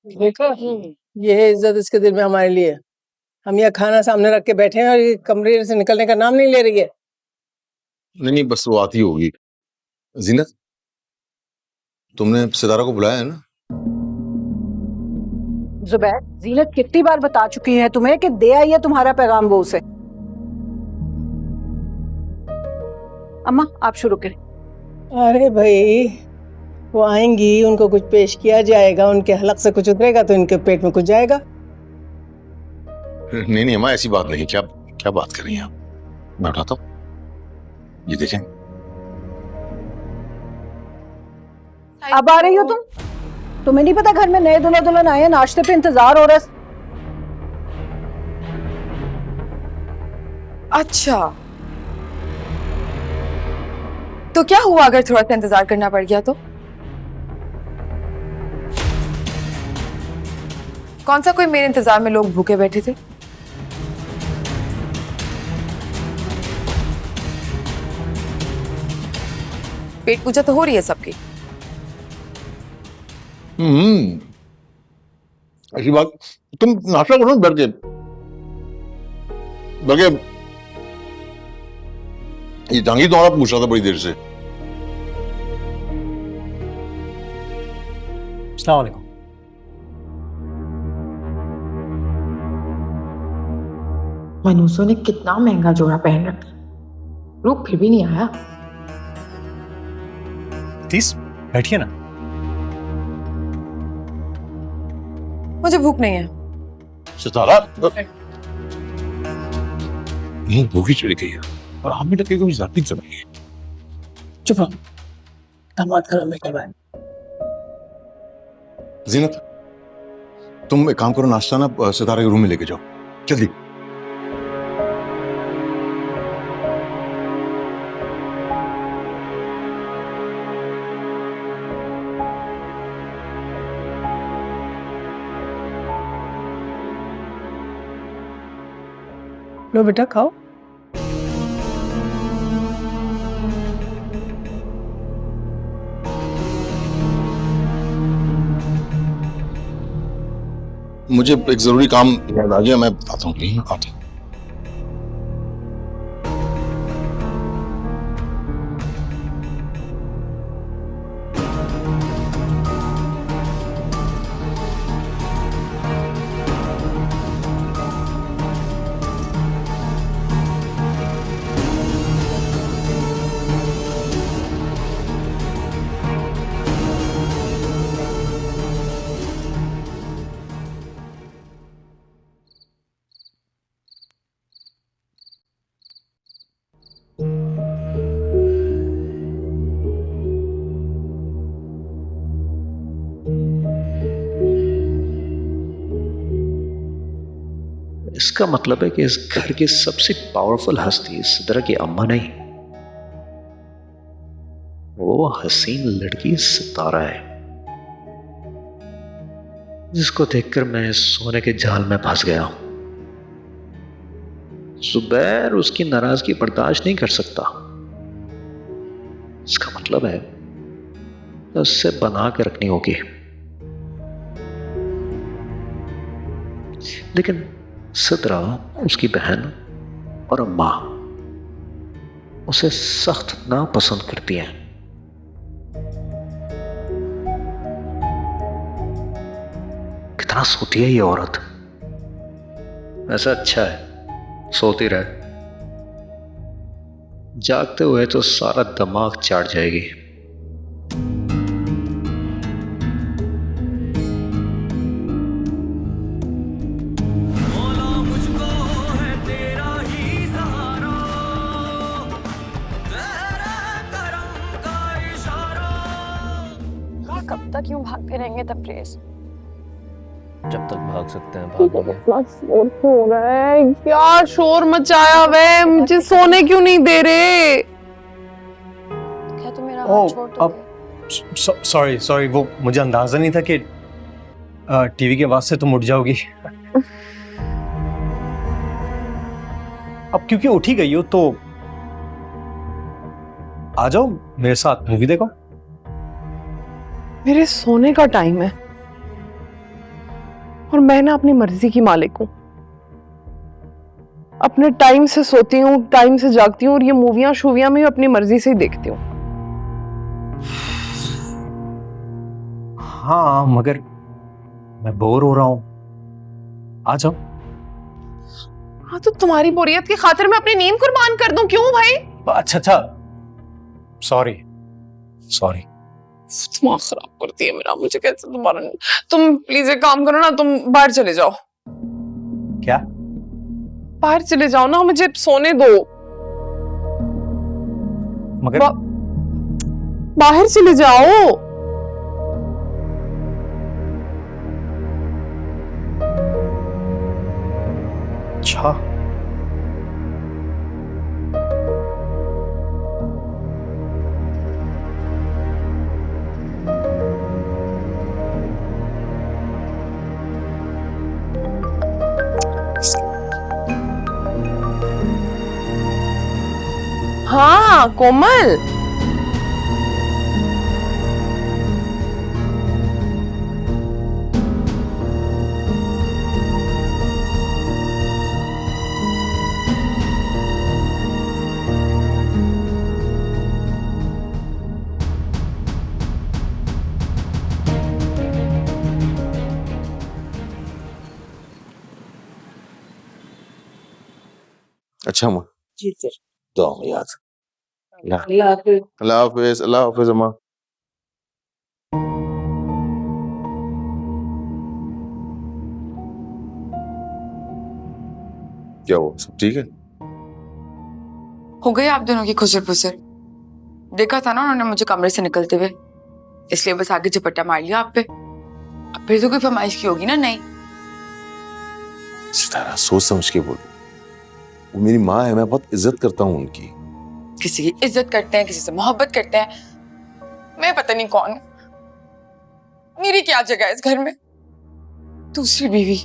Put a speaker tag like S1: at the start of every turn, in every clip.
S1: देखा, ये है इज्जत इसके दिल में हमारे लिए। हम यहाँ खाना सामने रख के बैठे हैं और ये कमरे से निकलने का नाम नहीं ले रही है।
S2: नहीं, बस वो आती होगी। जीनत, तुमने सितारा को बुलाया है ना?
S3: जुबैर, जीनत कितनी बार बता चुकी है तुम्हें कि दे आई है तुम्हारा पैगाम वो उसे। अम्मा आप शुरू करें।
S1: अरे भाई, वो आएंगी, उनको कुछ पेश किया जाएगा, उनके हलक से कुछ उतरेगा तो इनके पेट में कुछ जाएगा।
S2: नहीं नहीं अम्मा, ऐसी बात नहीं। क्या क्या बात कर रही हैं आप? मैं उठाता हूँ, ये देखें।
S3: अब आ रही हो तुम? तुम्हें नहीं पता घर में नए दुल्हा दुल्हन आए हैं, नाश्ते पे इंतजार हो रहा है।
S4: अच्छा, तो क्या हुआ अगर थोड़ा सा इंतजार करना पड़ गया तो? कौन सा कोई मेरे इंतजार में लोग भूखे बैठे थे? पेट पूजा तो हो रही है सबकी।
S2: ऐसी बात, तुम नाश्ता करो बैठ के। बल्कि ये जहांगीर तुम्हारा पूछ रहा था बड़ी देर से।
S5: अस्सलाम वालेकुम।
S6: मनूसो ने कितना महंगा जोड़ा पहन रखा, रूप फिर भी नहीं आया।
S5: प्लीज बैठिए ना।
S4: मुझे भूख नहीं है।
S2: सितारा मुंह भूखी चली गई है और हमें लगे कोई जाती चली गई।
S1: चुप रहो, दामाद घर में क्या है?
S2: जीनत, तुम एक काम करो, नाश्ता ना सितारे के रूम में लेके जाओ जल्दी।
S1: लो बेटा खाओ।
S2: मुझे एक जरूरी काम याद आ गया, मैं बताता हूँ। आता हूँ।
S7: इसका मतलब है कि इस घर की सबसे पावरफुल हस्ती सितारा की अम्मा नहीं, वो हसीन लड़की सितारा है, जिसको देखकर मैं सोने के जाल में फंस गया हूं। जुबैर उसकी नाराजगी बर्दाश्त नहीं कर सकता। इसका मतलब है उससे बना के रखनी होगी। लेकिन सितारा, उसकी बहन और अम्मा उसे सख्त नापसंद करती हैं। कितना सोती है ये औरत। ऐसा अच्छा है सोती रहे, जागते हुए तो सारा दिमाग चाट जाएगी।
S4: कब तक यूं भागते रहेंगे तब्रेज़?
S8: जब तक भाग सकते हैं भागेंगे।
S9: शोर हो रहा है, क्या शोर मचाया हुआ है, मुझे सोने क्यों नहीं दे रहे?
S4: क्या तुम मेरा हाथ छोड़ दोगे?
S5: सॉरी सॉरी, वो मुझे अंदाजा नहीं था कि टीवी की आवाज से तुम उठ जाओगी। अब क्योंकि उठ ही गई हो तो आ जाओ मेरे साथ, मूवी देखो।
S9: मेरे सोने का टाइम है। और मैं ना अपनी मर्जी की मालिक हूँ। अपने टाइम से सोती हूँ, टाइम से जागती हूँ, और ये मूवियां शूवियां मैं अपनी मर्जी से ही देखती हूँ।
S5: हाँ मगर मैं बोर हो रहा हूँ, आ जाओ।
S9: हाँ तो तुम्हारी बोरियत की खातिर मैं अपनी नींद कुर्बान कर दूं, क्यों भाई?
S5: अच्छा अच्छा, सॉरी सॉरी।
S9: दिमाग खराब करती है मेरा, मुझे कैसे दोबारा। तुम प्लीज एक काम करो ना, तुम बाहर चले जाओ।
S5: क्या?
S9: बाहर चले जाओ ना, मुझे सोने दो।
S5: मगर
S9: बाहर चले जाओ।
S5: अच्छा
S9: हाँ कोमल,
S2: अच्छा अम्मा,
S1: जी सर।
S2: दुआ में याद। अल्लाह हाफिज, अल्लाह हाफिज अम्मा। क्या हुआ, सब ठीक है?
S10: हो गई आप दोनों की खुसर फुसर? देखा था ना उन्होंने मुझे कमरे से निकलते हुए, इसलिए बस आगे झपट्टा मार लिया आप पे। अब फिर तो कोई फरमाइश की होगी ना? नहीं
S2: सितारा, सोच समझ के बोलो। वो मेरी माँ है, मैं बहुत इज्जत करता हूँ उनकी।
S10: किसी की इज्जत करते हैं, किसी से मोहब्बत करते हैं। मैं पता नहीं कौन, मेरी क्या जगह है इस घर में? दूसरी बीवी।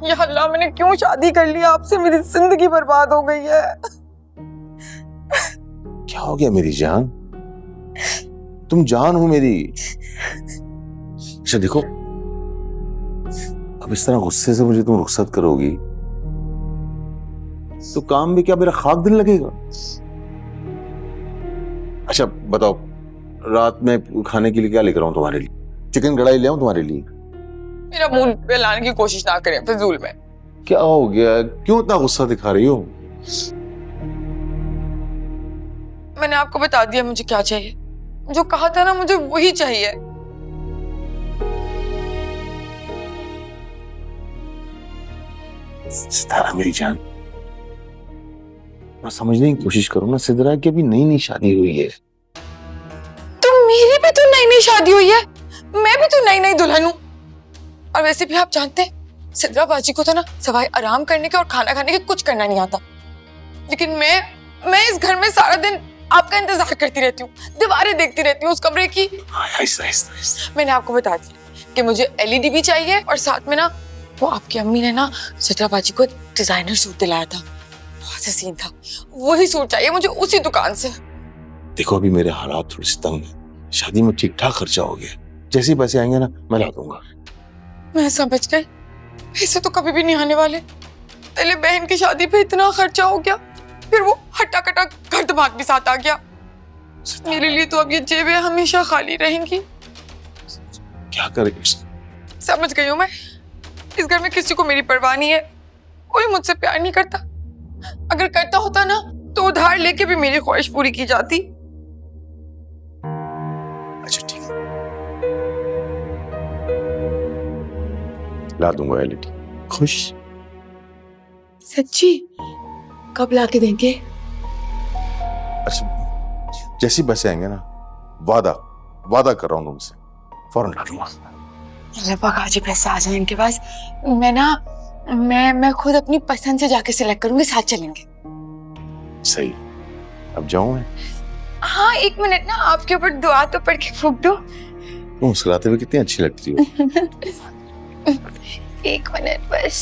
S10: या अल्लाह, मैंने क्यों शादी कर लिया आपसे? मेरी जिंदगी बर्बाद हो गई है।
S2: क्या हो गया मेरी जान? तुम जान हो मेरी। अच्छा देखो, अब इस तरह गुस्से से मुझे तुम रुखसत करोगी तो काम भी क्या मेरा खाक दिन लगेगा? अच्छा बताओ, रात में खाने के लिए क्या लेकर आऊं तुम्हारे लिए? चिकन कढ़ाई ले आऊं तुम्हारे लिए?
S10: मेरा मूड पे लाने की कोशिश ना करें फजूल में।
S2: क्या हो गया, क्यों इतना गुस्सा दिखा रही हो?
S10: मैंने आपको बता दिया मुझे क्या चाहिए। जो कहा था ना, मुझे वही चाहिए।
S2: सितारा मेरी जान, मैं समझने की कोशिश करो ना। सिद्रा की अभी नई नई शादी हुई है।
S10: तो मेरी भी तो नई नई शादी हुई है, मैं भी तो नई नई दुल्हन हूँ। और वैसे भी आप जानते हैं, सिद्रा बाजी को तो ना सवाई आराम करने के और खाना खाने के कुछ करना नहीं आता। लेकिन मैं इस घर में सारा दिन आपका इंतजार करती रहती हूँ, दीवारें देखती रहती हूँ उस कमरे की। मैंने आपको बता दिया कि मुझे एलईडी भी चाहिए, और साथ में ना वो आपकी अम्मी ने ना सिद्रा बाजी को डिजाइनर सूट दिलाया था, बहुत हसीन था। वही सूट चाहिए मुझे उसी दुकान से।
S2: देखो अभी मेरे हालात थोड़े से तंग हैं, शादी में ठीक ठाक खर्चा हो गया। जैसे ही पैसे आएंगे ना मैं ला दूंगा।
S10: मैं समझ गई, पैसे तो कभी भी नहीं आने वाले। पहले बहन की शादी पे इतना खर्चा हो गया, फिर वो हट्टा कट्टा घर दिमाग भी साथ आ गया। मेरे लिए तो अब ये जेबें हमेशा खाली रहेंगी।
S2: क्या करें?
S10: समझ गई हूँ मैं, इस घर में किसी को मेरी परवाह नहीं है, कोई मुझसे प्यार नहीं करता। अगर करता होता ना तो उधार लेके भी मेरी ख्वाहिश पूरी की जाती।
S2: अच्छा ठीक है, ला दूंगा एलईडी। खुश?
S10: सच्ची? कब ला के देंगे?
S2: अच्छा जैसे ही पैसे आएंगे ना, वादा कर रहा हूँ तुमसे, फौरन ला दूंगा।
S10: लगभग आज ही पैसे आ जाए इनके पास। मैं खुद अपनी पसंद से जाके सिलेक्ट करूंगी, साथ चलेंगे।
S2: सही, अब जाऊं मैं?
S10: हाँ 1 मिनट ना, आपके ऊपर दुआ तो पढ़ के फूंक दो।
S2: तुम मुस्कुराते हुए कितनी अच्छी लगती हो।
S10: 1 मिनट बस।